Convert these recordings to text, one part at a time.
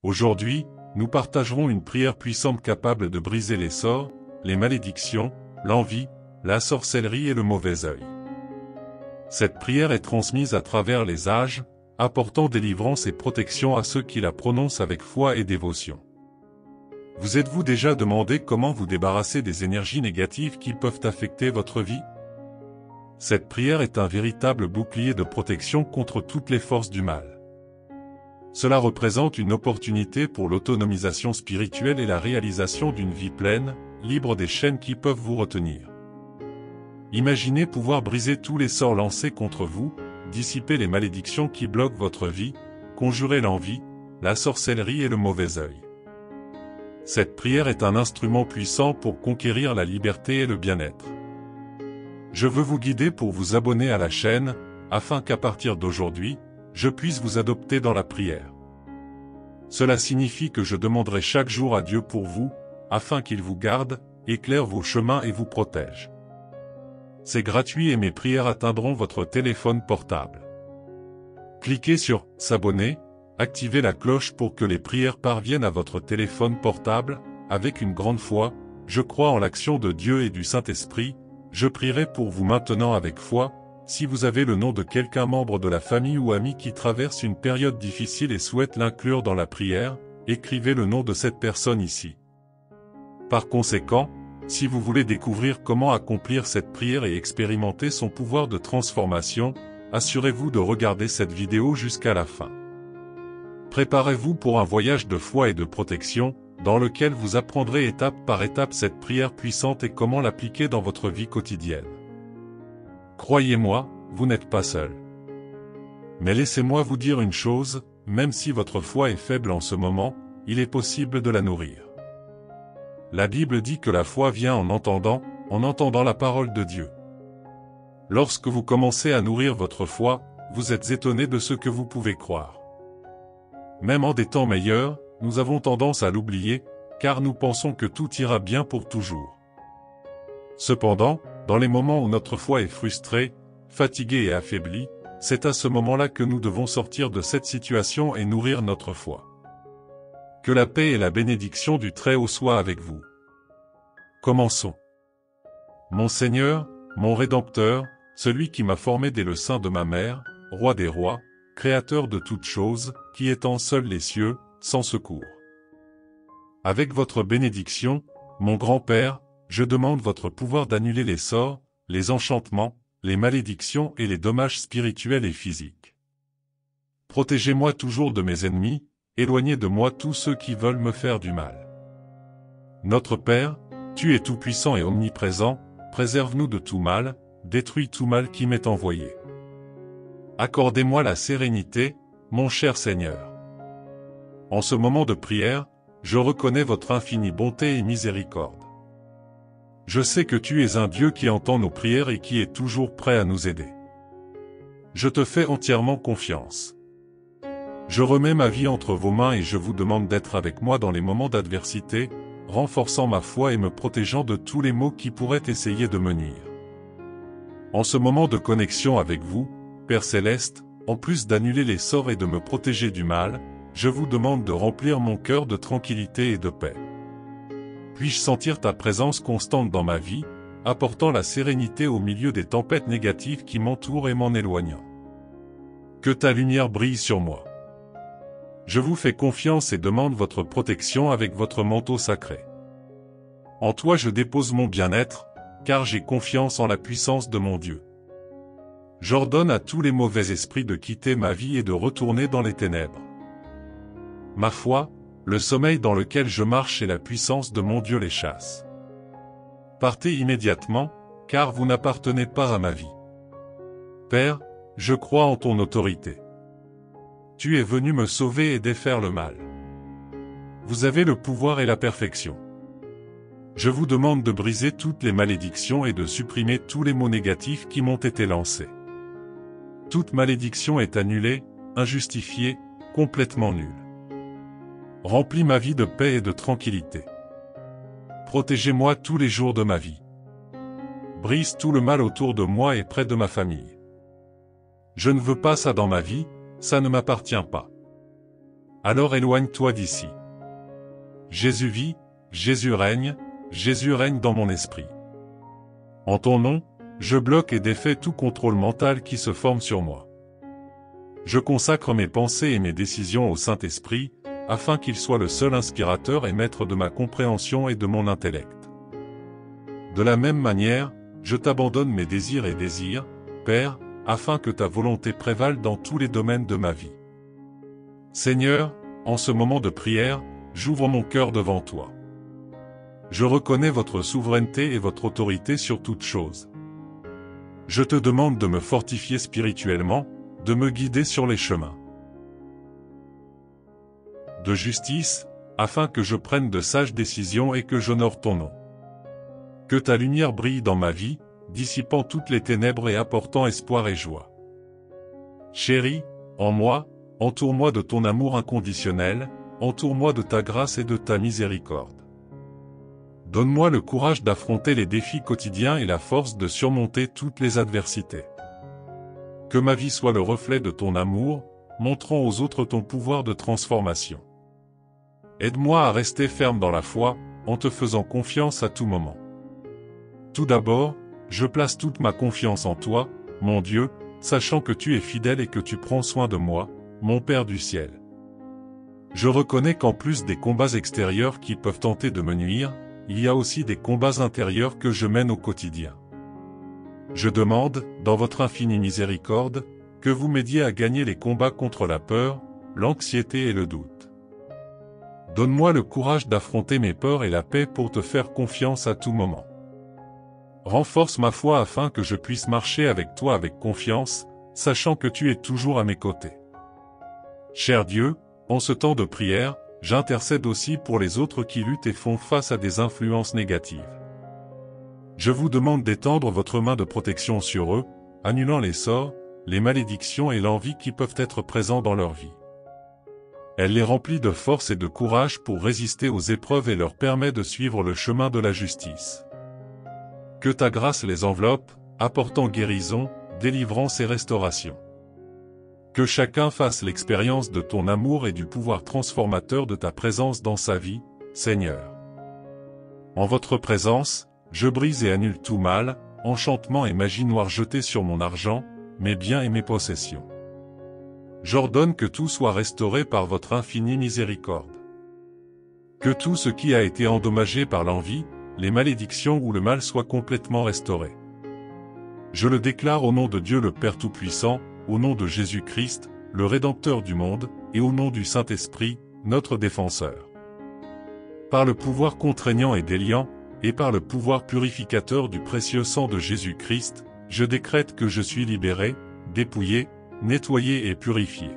Aujourd'hui, nous partagerons une prière puissante capable de briser les sorts, les malédictions, l'envie, la sorcellerie et le mauvais œil. Cette prière est transmise à travers les âges, apportant délivrance et protection à ceux qui la prononcent avec foi et dévotion. Vous êtes-vous déjà demandé comment vous débarrasser des énergies négatives qui peuvent affecter votre vie? Cette prière est un véritable bouclier de protection contre toutes les forces du mal. Cela représente une opportunité pour l'autonomisation spirituelle et la réalisation d'une vie pleine, libre des chaînes qui peuvent vous retenir. Imaginez pouvoir briser tous les sorts lancés contre vous, dissiper les malédictions qui bloquent votre vie, conjurer l'envie, la sorcellerie et le mauvais œil. Cette prière est un instrument puissant pour conquérir la liberté et le bien-être. Je veux vous guider pour vous abonner à la chaîne, afin qu'à partir d'aujourd'hui, je puisse vous adopter dans la prière. Cela signifie que je demanderai chaque jour à Dieu pour vous, afin qu'il vous garde, éclaire vos chemins et vous protège. C'est gratuit et mes prières atteindront votre téléphone portable. Cliquez sur « S'abonner », activez la cloche pour que les prières parviennent à votre téléphone portable. Avec une grande foi, je crois en l'action de Dieu et du Saint-Esprit, je prierai pour vous maintenant avec foi. Si vous avez le nom de quelqu'un membre de la famille ou ami qui traverse une période difficile et souhaite l'inclure dans la prière, écrivez le nom de cette personne ici. Par conséquent, si vous voulez découvrir comment accomplir cette prière et expérimenter son pouvoir de transformation, assurez-vous de regarder cette vidéo jusqu'à la fin. Préparez-vous pour un voyage de foi et de protection, dans lequel vous apprendrez étape par étape cette prière puissante et comment l'appliquer dans votre vie quotidienne. Croyez-moi, vous n'êtes pas seul. Mais laissez-moi vous dire une chose, même si votre foi est faible en ce moment, il est possible de la nourrir. La Bible dit que la foi vient en entendant la parole de Dieu. Lorsque vous commencez à nourrir votre foi, vous êtes étonné de ce que vous pouvez croire. Même en des temps meilleurs, nous avons tendance à l'oublier, car nous pensons que tout ira bien pour toujours. Cependant, dans les moments où notre foi est frustrée, fatiguée et affaiblie, c'est à ce moment-là que nous devons sortir de cette situation et nourrir notre foi. Que la paix et la bénédiction du Très-Haut soient avec vous. Commençons. Mon Seigneur, mon Rédempteur, celui qui m'a formé dès le sein de ma mère, Roi des rois, Créateur de toutes choses, qui étend seul les cieux, sans secours. Avec votre bénédiction, mon grand-père, je demande votre pouvoir d'annuler les sorts, les enchantements, les malédictions et les dommages spirituels et physiques. Protégez-moi toujours de mes ennemis, éloignez de moi tous ceux qui veulent me faire du mal. Notre Père, tu es tout-puissant et omniprésent, préserve-nous de tout mal, détruis tout mal qui m'est envoyé. Accordez-moi la sérénité, mon cher Seigneur. En ce moment de prière, je reconnais votre infinie bonté et miséricorde. Je sais que tu es un Dieu qui entend nos prières et qui est toujours prêt à nous aider. Je te fais entièrement confiance. Je remets ma vie entre vos mains et je vous demande d'être avec moi dans les moments d'adversité, renforçant ma foi et me protégeant de tous les maux qui pourraient essayer de me nuire. En ce moment de connexion avec vous, Père Céleste, en plus d'annuler les sorts et de me protéger du mal, je vous demande de remplir mon cœur de tranquillité et de paix. Puis-je sentir ta présence constante dans ma vie, apportant la sérénité au milieu des tempêtes négatives qui m'entourent et m'en éloignant. Que ta lumière brille sur moi. Je vous fais confiance et demande votre protection avec votre manteau sacré. En toi je dépose mon bien-être, car j'ai confiance en la puissance de mon Dieu. J'ordonne à tous les mauvais esprits de quitter ma vie et de retourner dans les ténèbres. Ma foi, le sommeil dans lequel je marche et la puissance de mon Dieu les chasse. Partez immédiatement, car vous n'appartenez pas à ma vie. Père, je crois en ton autorité. Tu es venu me sauver et défaire le mal. Vous avez le pouvoir et la perfection. Je vous demande de briser toutes les malédictions et de supprimer tous les mots négatifs qui m'ont été lancés. Toute malédiction est annulée, injustifiée, complètement nulle. Remplis ma vie de paix et de tranquillité. Protégez-moi tous les jours de ma vie. Brise tout le mal autour de moi et près de ma famille. Je ne veux pas ça dans ma vie, ça ne m'appartient pas. alors éloigne-toi d'ici. Jésus vit, Jésus règne dans mon esprit. En ton nom, je bloque et défais tout contrôle mental qui se forme sur moi. Je consacre mes pensées et mes décisions au Saint-Esprit, afin qu'il soit le seul inspirateur et maître de ma compréhension et de mon intellect. De la même manière, je t'abandonne mes désirs et désirs, Père, afin que ta volonté prévale dans tous les domaines de ma vie. Seigneur, en ce moment de prière, j'ouvre mon cœur devant toi. Je reconnais votre souveraineté et votre autorité sur toute chose. Je te demande de me fortifier spirituellement, de me guider sur les chemins de justice, afin que je prenne de sages décisions et que j'honore ton nom. Que ta lumière brille dans ma vie, dissipant toutes les ténèbres et apportant espoir et joie. Chéri, en moi, entoure-moi de ton amour inconditionnel, entoure-moi de ta grâce et de ta miséricorde. Donne-moi le courage d'affronter les défis quotidiens et la force de surmonter toutes les adversités. Que ma vie soit le reflet de ton amour, montrant aux autres ton pouvoir de transformation. Aide-moi à rester ferme dans la foi, en te faisant confiance à tout moment. Tout d'abord, je place toute ma confiance en toi, mon Dieu, sachant que tu es fidèle et que tu prends soin de moi, mon Père du ciel. Je reconnais qu'en plus des combats extérieurs qui peuvent tenter de me nuire, il y a aussi des combats intérieurs que je mène au quotidien. Je demande, dans votre infinie miséricorde, que vous m'aidiez à gagner les combats contre la peur, l'anxiété et le doute. Donne-moi le courage d'affronter mes peurs et la paix pour te faire confiance à tout moment. Renforce ma foi afin que je puisse marcher avec toi avec confiance, sachant que tu es toujours à mes côtés. Cher Dieu, en ce temps de prière, j'intercède aussi pour les autres qui luttent et font face à des influences négatives. Je vous demande d'étendre votre main de protection sur eux, annulant les sorts, les malédictions et l'envie qui peuvent être présents dans leur vie. Elle les remplit de force et de courage pour résister aux épreuves et leur permet de suivre le chemin de la justice. Que ta grâce les enveloppe, apportant guérison, délivrance et restauration. Que chacun fasse l'expérience de ton amour et du pouvoir transformateur de ta présence dans sa vie, Seigneur. En votre présence, je brise et annule tout mal, enchantement et magie noire jetés sur mon argent, mes biens et mes possessions. J'ordonne que tout soit restauré par votre infinie miséricorde. Que tout ce qui a été endommagé par l'envie, les malédictions ou le mal soit complètement restauré. Je le déclare au nom de Dieu le Père Tout-Puissant, au nom de Jésus-Christ, le Rédempteur du monde, et au nom du Saint-Esprit, notre défenseur. Par le pouvoir contraignant et déliant, et par le pouvoir purificateur du précieux sang de Jésus-Christ, je décrète que je suis libéré, dépouillé, nettoyé et purifié.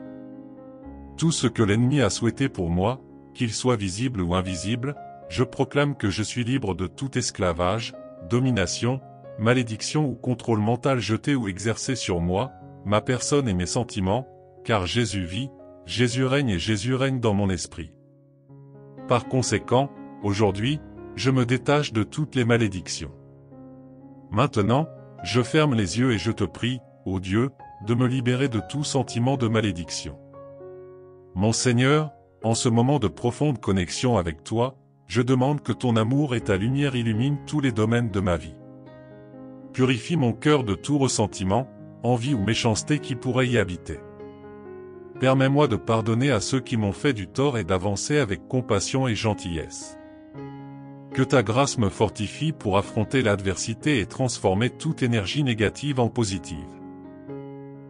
Tout ce que l'ennemi a souhaité pour moi, qu'il soit visible ou invisible, je proclame que je suis libre de tout esclavage, domination, malédiction ou contrôle mental jeté ou exercé sur moi, ma personne et mes sentiments, car Jésus vit, Jésus règne et Jésus règne dans mon esprit. Par conséquent, aujourd'hui, je me détache de toutes les malédictions. Maintenant, je ferme les yeux et je te prie, ô Dieu, de me libérer de tout sentiment de malédiction. Mon Seigneur, en ce moment de profonde connexion avec toi, je demande que ton amour et ta lumière illuminent tous les domaines de ma vie. Purifie mon cœur de tout ressentiment, envie ou méchanceté qui pourrait y habiter. Permets-moi de pardonner à ceux qui m'ont fait du tort et d'avancer avec compassion et gentillesse. Que ta grâce me fortifie pour affronter l'adversité et transformer toute énergie négative en positive.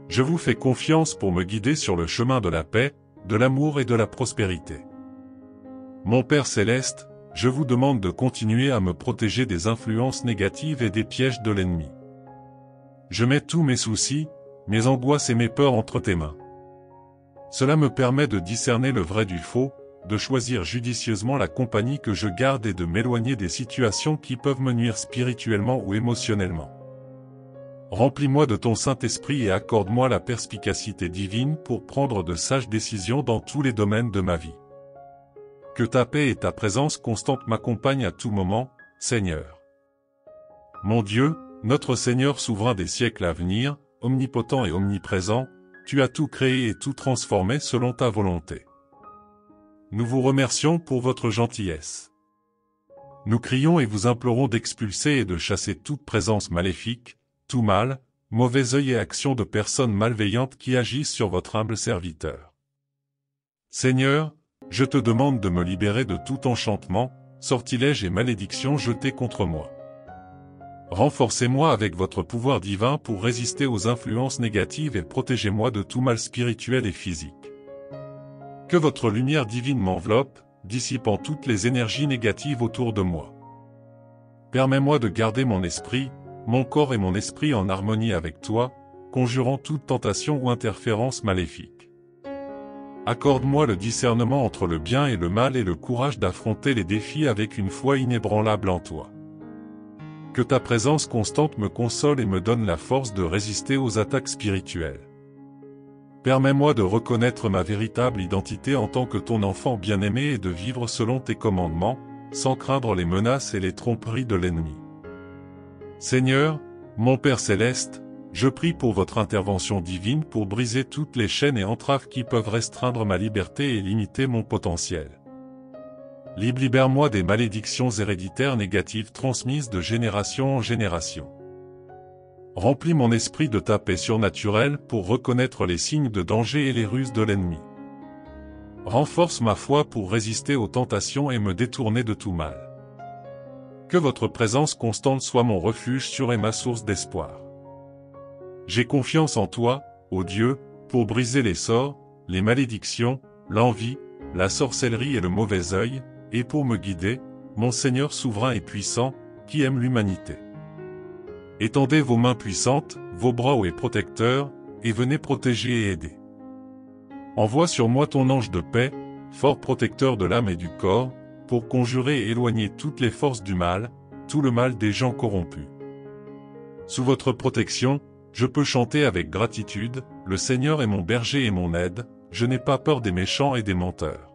Je vous fais confiance pour me guider sur le chemin de la paix, de l'amour et de la prospérité. Mon Père Céleste, je vous demande de continuer à me protéger des influences négatives et des pièges de l'ennemi. Je mets tous mes soucis, mes angoisses et mes peurs entre tes mains. Cela me permet de discerner le vrai du faux, de choisir judicieusement la compagnie que je garde et de m'éloigner des situations qui peuvent me nuire spirituellement ou émotionnellement. Remplis-moi de ton Saint-Esprit et accorde-moi la perspicacité divine pour prendre de sages décisions dans tous les domaines de ma vie. Que ta paix et ta présence constante m'accompagnent à tout moment, Seigneur. Mon Dieu, notre Seigneur souverain des siècles à venir, omnipotent et omniprésent, tu as tout créé et tout transformé selon ta volonté. nous vous remercions pour votre gentillesse. Nous crions et vous implorons d'expulser et de chasser toute présence maléfique, tout mal, mauvais œil et action de personnes malveillantes qui agissent sur votre humble serviteur. Seigneur, je te demande de me libérer de tout enchantement, sortilège et malédiction jetés contre moi. Renforcez-moi avec votre pouvoir divin pour résister aux influences négatives et protégez-moi de tout mal spirituel et physique. Que votre lumière divine m'enveloppe, dissipant toutes les énergies négatives autour de moi. Permets-moi de garder mon esprit, mon corps et mon esprit en harmonie avec toi, conjurant toute tentation ou interférence maléfique. Accorde-moi le discernement entre le bien et le mal et le courage d'affronter les défis avec une foi inébranlable en toi. Que ta présence constante me console et me donne la force de résister aux attaques spirituelles. Permets-moi de reconnaître ma véritable identité en tant que ton enfant bien-aimé et de vivre selon tes commandements, sans craindre les menaces et les tromperies de l'ennemi. Seigneur, mon Père céleste, je prie pour votre intervention divine pour briser toutes les chaînes et entraves qui peuvent restreindre ma liberté et limiter mon potentiel. Libère-moi des malédictions héréditaires négatives transmises de génération en génération. Remplis mon esprit de ta paix surnaturelle pour reconnaître les signes de danger et les ruses de l'ennemi. Renforce ma foi pour résister aux tentations et me détourner de tout mal. Que votre présence constante soit mon refuge sûr et ma source d'espoir. J'ai confiance en toi, ô Dieu, pour briser les sorts, les malédictions, l'envie, la sorcellerie et le mauvais œil, et pour me guider, mon Seigneur souverain et puissant, qui aime l'humanité. Étendez vos mains puissantes, vos bras hauts et protecteurs, et venez protéger et aider. Envoie sur moi ton ange de paix, fort protecteur de l'âme et du corps, pour conjurer et éloigner toutes les forces du mal, tout le mal des gens corrompus. Sous votre protection, je peux chanter avec gratitude, le Seigneur est mon berger et mon aide, je n'ai pas peur des méchants et des menteurs.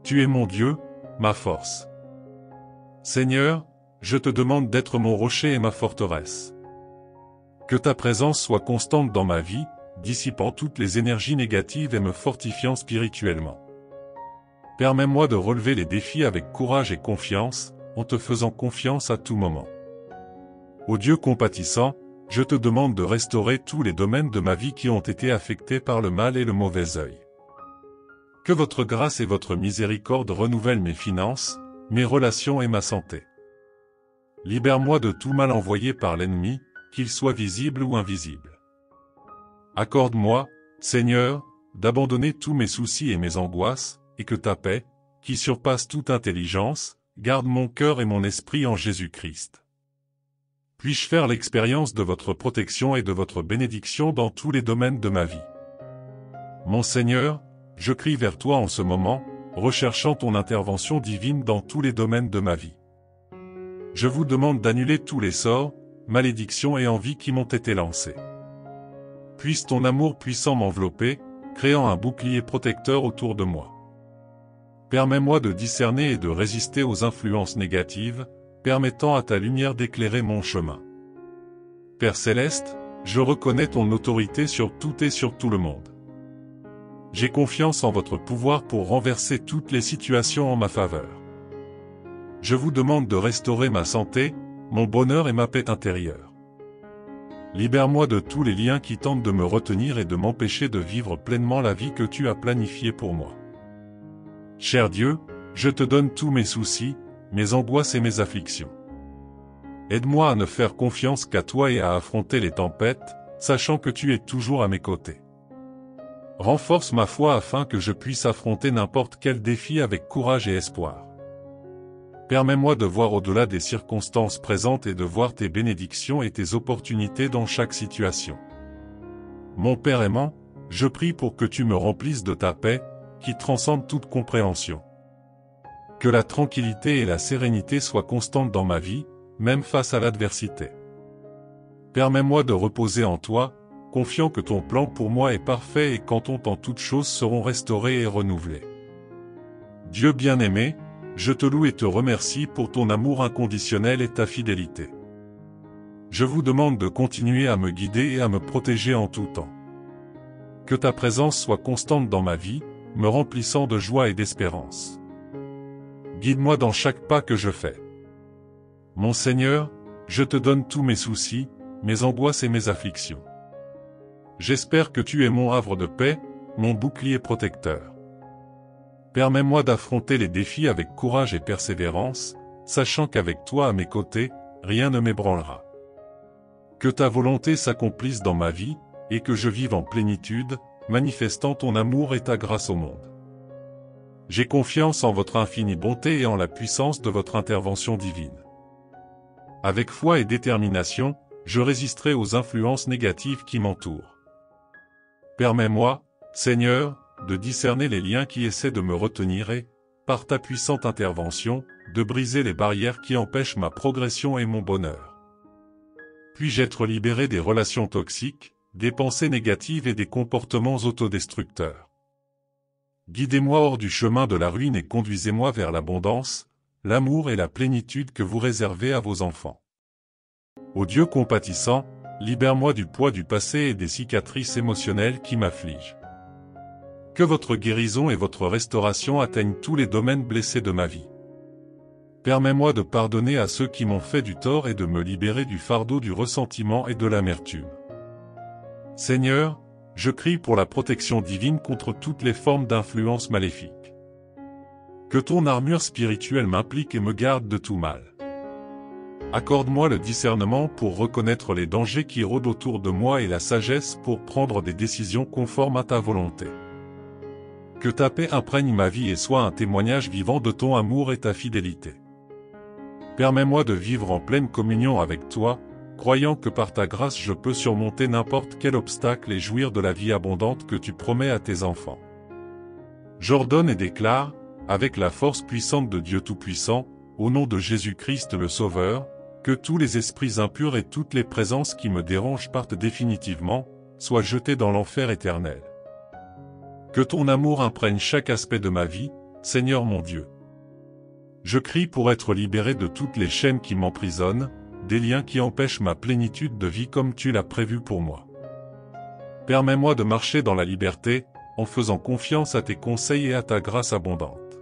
Tu es mon Dieu, ma force. Seigneur, je te demande d'être mon rocher et ma forteresse. Que ta présence soit constante dans ma vie, dissipant toutes les énergies négatives et me fortifiant spirituellement. Permets-moi de relever les défis avec courage et confiance, en te faisant confiance à tout moment. Ô Dieu compatissant, je te demande de restaurer tous les domaines de ma vie qui ont été affectés par le mal et le mauvais œil. Que votre grâce et votre miséricorde renouvellent mes finances, mes relations et ma santé. Libère-moi de tout mal envoyé par l'ennemi, qu'il soit visible ou invisible. Accorde-moi, Seigneur, d'abandonner tous mes soucis et mes angoisses, et que ta paix, qui surpasse toute intelligence, garde mon cœur et mon esprit en Jésus-Christ. Puis-je faire l'expérience de votre protection et de votre bénédiction dans tous les domaines de ma vie. Mon Seigneur, je crie vers toi en ce moment, recherchant ton intervention divine dans tous les domaines de ma vie. Je vous demande d'annuler tous les sorts, malédictions et envies qui m'ont été lancés. Puisse ton amour puissant m'envelopper, créant un bouclier protecteur autour de moi. Permets-moi de discerner et de résister aux influences négatives, permettant à ta lumière d'éclairer mon chemin. Père céleste, je reconnais ton autorité sur tout et sur tout le monde. J'ai confiance en votre pouvoir pour renverser toutes les situations en ma faveur. Je vous demande de restaurer ma santé, mon bonheur et ma paix intérieure. Libère-moi de tous les liens qui tentent de me retenir et de m'empêcher de vivre pleinement la vie que tu as planifiée pour moi. Cher Dieu, je te donne tous mes soucis, mes angoisses et mes afflictions. Aide-moi à ne faire confiance qu'à toi et à affronter les tempêtes, sachant que tu es toujours à mes côtés. Renforce ma foi afin que je puisse affronter n'importe quel défi avec courage et espoir. Permets-moi de voir au-delà des circonstances présentes et de voir tes bénédictions et tes opportunités dans chaque situation. Mon Père aimant, je prie pour que tu me remplisses de ta paix, qui transcende toute compréhension. Que la tranquillité et la sérénité soient constantes dans ma vie, même face à l'adversité. Permets-moi de reposer en toi, confiant que ton plan pour moi est parfait et qu'en ton temps toutes choses seront restaurées et renouvelées. Dieu bien-aimé, je te loue et te remercie pour ton amour inconditionnel et ta fidélité. Je vous demande de continuer à me guider et à me protéger en tout temps. Que ta présence soit constante dans ma vie, me remplissant de joie et d'espérance. Guide-moi dans chaque pas que je fais. Mon Seigneur, je te donne tous mes soucis, mes angoisses et mes afflictions. J'espère que tu es mon havre de paix, mon bouclier protecteur. Permets-moi d'affronter les défis avec courage et persévérance, sachant qu'avec toi à mes côtés, rien ne m'ébranlera. Que ta volonté s'accomplisse dans ma vie, et que je vive en plénitude, manifestant ton amour et ta grâce au monde. J'ai confiance en votre infinie bonté et en la puissance de votre intervention divine. Avec foi et détermination, je résisterai aux influences négatives qui m'entourent. Permets-moi, Seigneur, de discerner les liens qui essaient de me retenir et, par ta puissante intervention, de briser les barrières qui empêchent ma progression et mon bonheur. Puis-je être libéré des relations toxiques, des pensées négatives et des comportements autodestructeurs. Guidez-moi hors du chemin de la ruine et conduisez-moi vers l'abondance, l'amour et la plénitude que vous réservez à vos enfants. Ô Dieu compatissant, libère-moi du poids du passé et des cicatrices émotionnelles qui m'affligent. Que votre guérison et votre restauration atteignent tous les domaines blessés de ma vie. Permets-moi de pardonner à ceux qui m'ont fait du tort et de me libérer du fardeau du ressentiment et de l'amertume. Seigneur, je crie pour la protection divine contre toutes les formes d'influence maléfique. Que ton armure spirituelle m'implique et me garde de tout mal. Accorde-moi le discernement pour reconnaître les dangers qui rôdent autour de moi et la sagesse pour prendre des décisions conformes à ta volonté. Que ta paix imprègne ma vie et soit un témoignage vivant de ton amour et ta fidélité. Permets-moi de vivre en pleine communion avec toi, croyant que par ta grâce je peux surmonter n'importe quel obstacle et jouir de la vie abondante que tu promets à tes enfants. J'ordonne et déclare, avec la force puissante de Dieu Tout-Puissant, au nom de Jésus-Christ le Sauveur, que tous les esprits impurs et toutes les présences qui me dérangent partent définitivement, soient jetés dans l'enfer éternel. Que ton amour imprègne chaque aspect de ma vie, Seigneur mon Dieu. Je crie pour être libéré de toutes les chaînes qui m'emprisonnent, des liens qui empêchent ma plénitude de vie comme tu l'as prévu pour moi. Permets-moi de marcher dans la liberté, en faisant confiance à tes conseils et à ta grâce abondante.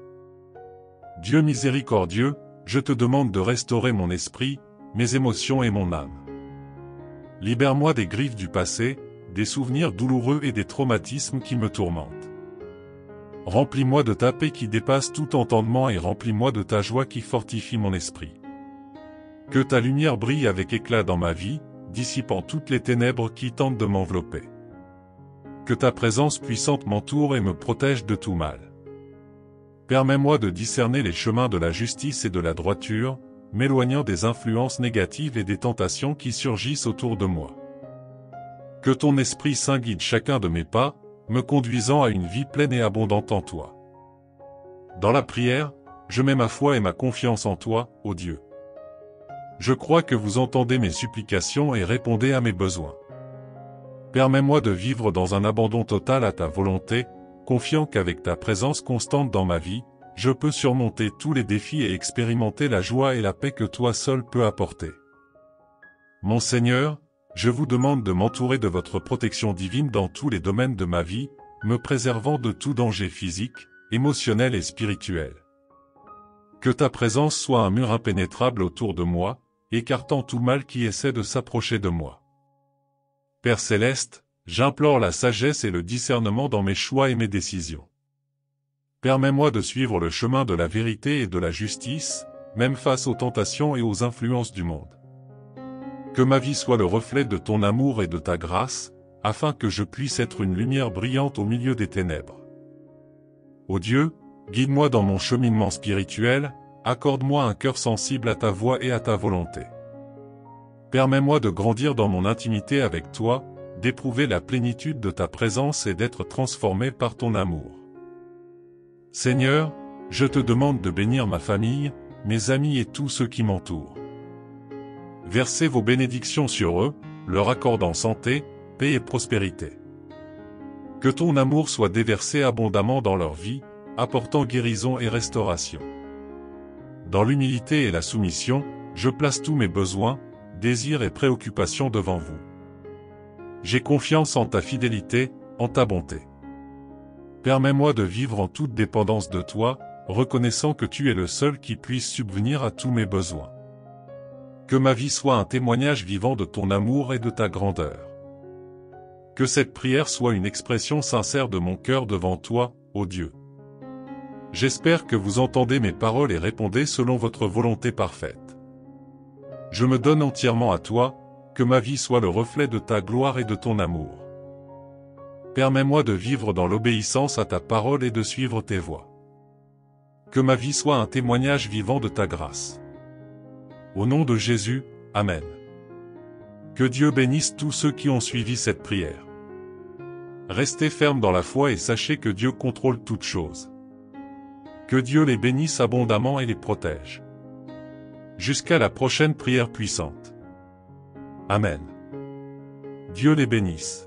Dieu miséricordieux, je te demande de restaurer mon esprit, mes émotions et mon âme. Libère-moi des griffes du passé, des souvenirs douloureux et des traumatismes qui me tourmentent. Remplis-moi de ta paix qui dépasse tout entendement et remplis-moi de ta joie qui fortifie mon esprit. Que ta lumière brille avec éclat dans ma vie, dissipant toutes les ténèbres qui tentent de m'envelopper. Que ta présence puissante m'entoure et me protège de tout mal. Permets-moi de discerner les chemins de la justice et de la droiture, m'éloignant des influences négatives et des tentations qui surgissent autour de moi. Que ton Esprit Saint guide chacun de mes pas, me conduisant à une vie pleine et abondante en toi. Dans la prière, je mets ma foi et ma confiance en toi, ô Dieu. Je crois que vous entendez mes supplications et répondez à mes besoins. Permets-moi de vivre dans un abandon total à ta volonté, confiant qu'avec ta présence constante dans ma vie, je peux surmonter tous les défis et expérimenter la joie et la paix que toi seul peux apporter. Mon Seigneur, je vous demande de m'entourer de votre protection divine dans tous les domaines de ma vie, me préservant de tout danger physique, émotionnel et spirituel. Que ta présence soit un mur impénétrable autour de moi, écartant tout mal qui essaie de s'approcher de moi. Père céleste, j'implore la sagesse et le discernement dans mes choix et mes décisions. Permets-moi de suivre le chemin de la vérité et de la justice, même face aux tentations et aux influences du monde. Que ma vie soit le reflet de ton amour et de ta grâce, afin que je puisse être une lumière brillante au milieu des ténèbres. Ô Dieu, guide-moi dans mon cheminement spirituel, accorde-moi un cœur sensible à ta voix et à ta volonté. Permets-moi de grandir dans mon intimité avec toi, d'éprouver la plénitude de ta présence et d'être transformé par ton amour. Seigneur, je te demande de bénir ma famille, mes amis et tous ceux qui m'entourent. Versez vos bénédictions sur eux, leur accordant santé, paix et prospérité. Que ton amour soit déversé abondamment dans leur vie, apportant guérison et restauration. Dans l'humilité et la soumission, je place tous mes besoins, désirs et préoccupations devant vous. J'ai confiance en ta fidélité, en ta bonté. Permets-moi de vivre en toute dépendance de toi, reconnaissant que tu es le seul qui puisse subvenir à tous mes besoins. Que ma vie soit un témoignage vivant de ton amour et de ta grandeur. Que cette prière soit une expression sincère de mon cœur devant toi, ô Dieu. J'espère que vous entendez mes paroles et répondez selon votre volonté parfaite. Je me donne entièrement à toi, que ma vie soit le reflet de ta gloire et de ton amour. Permets-moi de vivre dans l'obéissance à ta parole et de suivre tes voies. Que ma vie soit un témoignage vivant de ta grâce. Au nom de Jésus, Amen. Que Dieu bénisse tous ceux qui ont suivi cette prière. Restez fermes dans la foi et sachez que Dieu contrôle toutes choses. Que Dieu les bénisse abondamment et les protège. Jusqu'à la prochaine prière puissante. Amen. Dieu les bénisse.